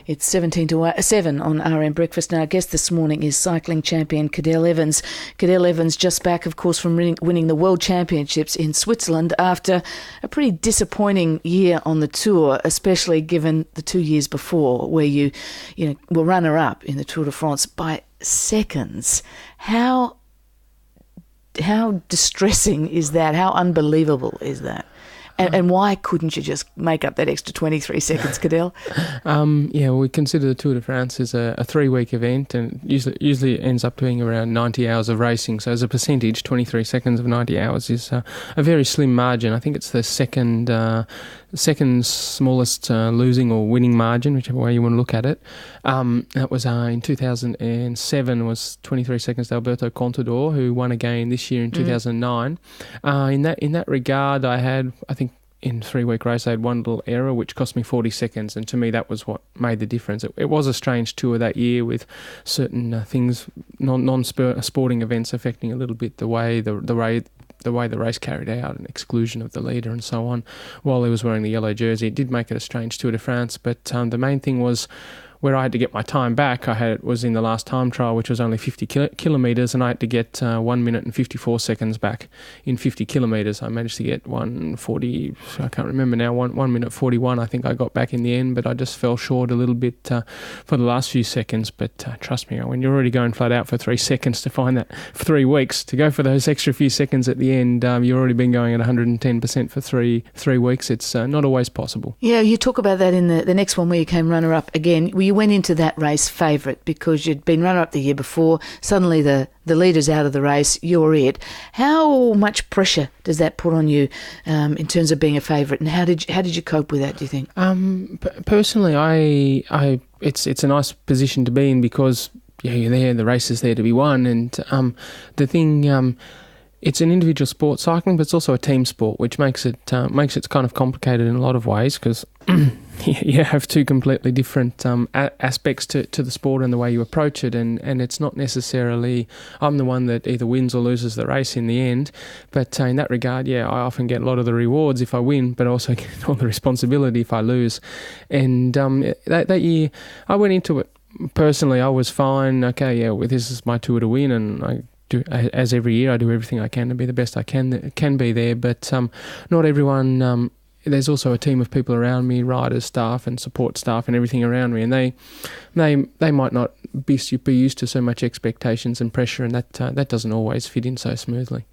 It's 7 on RM Breakfast. Now, our guest this morning is cycling champion Cadel Evans. Cadel Evans just back, of course, from winning the World Championships in Switzerland after a pretty disappointing year on the Tour, especially given the 2 years before where you were runner-up in the Tour de France by seconds. How distressing is that? How unbelievable is that? And why couldn't you just make up that extra 23 seconds, Cadel? We consider the Tour de France as a 3-week event, and usually ends up being around 90 hours of racing. So as a percentage, 23 seconds of 90 hours is a very slim margin. I think it's the second smallest losing or winning margin, whichever way you want to look at it. That was in 2007 was 23 seconds to Alberto Contador, who won again this year in 2009. In that regard, I think in 3-week race I had one little error which cost me 40 seconds, and to me that was what made the difference. It was a strange tour that year with certain things, non-sporting events affecting a little bit the way the race carried out, and exclusion of the leader and so on while he was wearing the yellow jersey. It did make it a strange Tour de France, but the main thing was where I had to get my time back. Was in the last time trial, which was only 50 kilometres, and I had to get 1 minute and 54 seconds back in 50 kilometres. I managed to get 1:40, I can't remember now, 1 minute 41 I think I got back in the end, but I just fell short a little bit for the last few seconds. But trust me, when you're already going flat out for 3 seconds, to find that for 3 weeks, to go for those extra few seconds at the end, you've already been going at 110% for three weeks. It's not always possible. Yeah, you talk about that in the next one where you came runner-up again. You went into that race favourite because you'd been runner-up the year before. Suddenly the leader's out of the race, you're it. How much pressure does that put on you in terms of being a favourite, and how did you cope with that, do you think? Personally, it's a nice position to be in because you're there, the race is there to be won, and the thing... it's an individual sport, cycling, but it's also a team sport, which makes it kind of complicated in a lot of ways because you have two completely different aspects to the sport and the way you approach it, and it's not necessarily I'm the one that either wins or loses the race in the end. But in that regard, I often get a lot of the rewards if I win, but also get all the responsibility if I lose. And that year, I went into it personally. I was fine. Okay, this is my tour to win, and as every year, I do everything I can to be the best I can be there. But not everyone. There's also a team of people around me, riders, staff, and support staff, and everything around me, and they might not be used to so much expectations and pressure, and that doesn't always fit in so smoothly.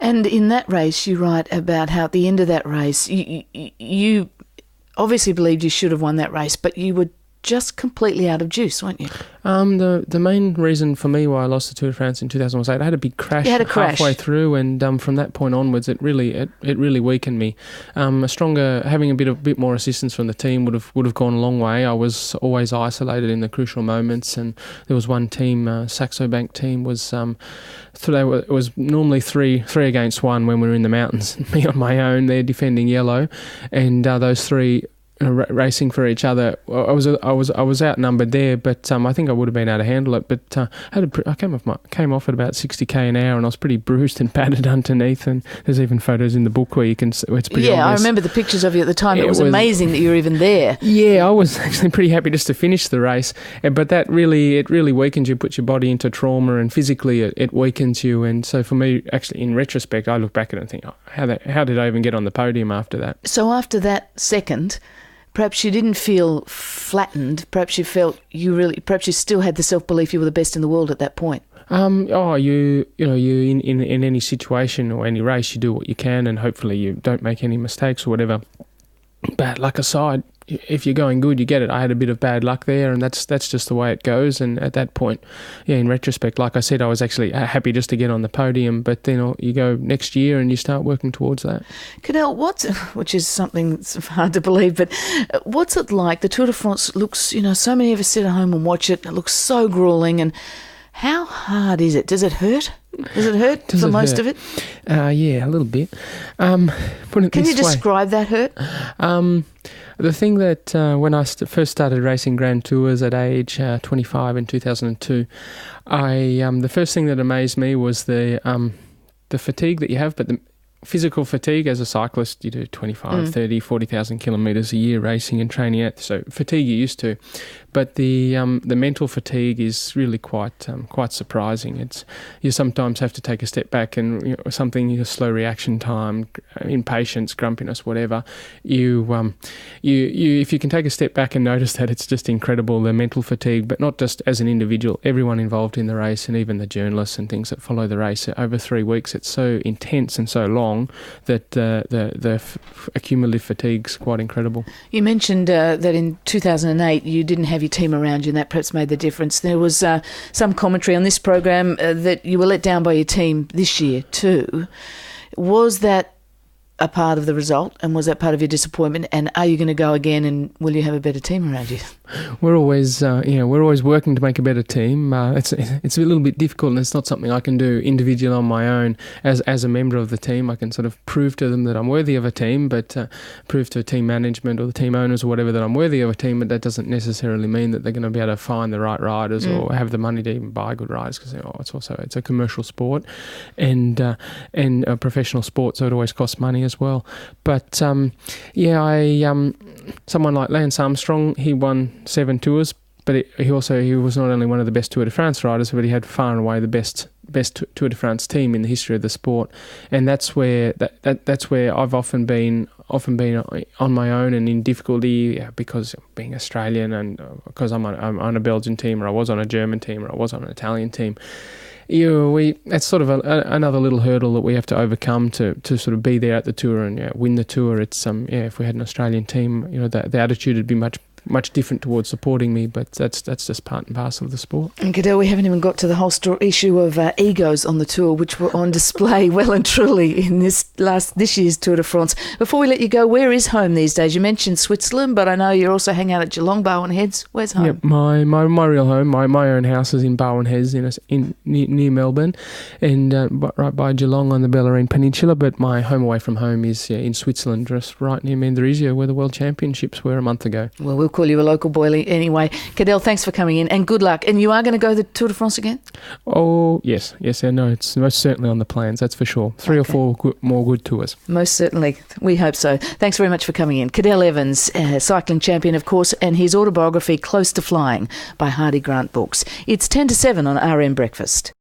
And in that race, you write about how at the end of that race, you obviously believed you should have won that race, but you were just completely out of juice, weren't you? The main reason for me why I lost the Tour de France in 2008, I had a big crash halfway through, and from that point onwards, it really weakened me. Having a bit more assistance from the team would have gone a long way. I was always isolated in the crucial moments, and there was one team, Saxo Bank team, it was normally three against one when we were in the mountains. Me on my own, they're defending yellow, and those three racing for each other. I was outnumbered there, but I think I would have been able to handle it. But I came off at about 60k an hour, and I was pretty bruised and battered underneath. And there's even photos in the book where you can. It's pretty obvious. I remember the pictures of you at the time. It was amazing that you were even there. Yeah, I was actually pretty happy just to finish the race. But that really weakens you, puts your body into trauma, and physically it weakens you. And so for me, actually, in retrospect, I look back at it and think, how did I even get on the podium after that? So after that second, perhaps you didn't feel flattened. Perhaps you felt perhaps you still had the self-belief you were the best in the world at that point. You in any situation or any race, you do what you can, and hopefully you don't make any mistakes or whatever. Bad luck aside, if you're going good, you get it. I had a bit of bad luck there, and that's just the way it goes. And at that point, in retrospect, like I said, I was actually happy just to get on the podium. But then you go next year and you start working towards that. Cadel, which is something that's hard to believe, but what's it like? The Tour de France looks, so many of us sit at home and watch it. It looks so gruelling. And how hard is it? Does it hurt? Does it hurt for most of it? Yeah, a little bit. Can you describe that hurt? The thing that when I first started racing Grand Tours at age 25 in 2002, the first thing that amazed me was the fatigue that you have, but the physical fatigue as a cyclist. You do 25, 30, 40,000 kilometres a year racing and training out, so fatigue you're used to. but the mental fatigue is really quite surprising. You sometimes have to take a step back and something, slow reaction time, impatience, grumpiness, whatever. You if you can take a step back and notice that, it's just incredible, the mental fatigue, but not just as an individual, everyone involved in the race and even the journalists and things that follow the race. Over 3 weeks, it's so intense and so long that the accumulative fatigue's quite incredible. You mentioned that in 2008 you didn't have your team around you, and that perhaps made the difference. There was some commentary on this program that you were let down by your team this year too. Was that a part of the result, and was that part of your disappointment? And are you going to go again, and will you have a better team around you? We're always working to make a better team. It's a little bit difficult, and it's not something I can do individually on my own. As a member of the team, I can sort of prove to them that I'm worthy of a team, but prove to team management or the team owners or whatever that I'm worthy of a team. But that doesn't necessarily mean that they're going to be able to find the right riders or have the money to even buy good riders, because it's a commercial sport and a professional sport, so it always costs money as well. But someone like Lance Armstrong, he won 7 tours, but he was not only one of the best Tour de France riders, but he had far and away the best Tour de France team in the history of the sport. And that's where that's where I've often been on my own and in difficulty, because being Australian and because I'm on a Belgian team, or I was on a German team, or I was on an Italian team. It's sort of another little hurdle that we have to overcome to sort of be there at the Tour and win the Tour. It's if we had an Australian team, the attitude would be much different towards supporting me, but that's just part and parcel of the sport. And Cadel, we haven't even got to the whole issue of egos on the Tour, which were on display well and truly in this year's Tour de France. Before we let you go, where is home these days? You mentioned Switzerland, but I know you also hang out at Geelong, Barwon Heads. Where's home? Yeah, my real home, my own house is in Barwon Heads near Melbourne, and right by Geelong on the Bellarine Peninsula. But my home away from home is in Switzerland, just right near Mendrisio, where the World Championships were a month ago. Well, we'll call you a local boy anyway. Cadel, thanks for coming in, and good luck. And you are going to go the Tour de France again? Oh, yes. I know. It's most certainly on the plans, that's for sure. 3 or 4 more good tours. Most certainly. We hope so. Thanks very much for coming in. Cadel Evans, cycling champion, of course, and his autobiography, Close to Flying, by Hardy Grant Books. It's 10 to 7 on RM Breakfast.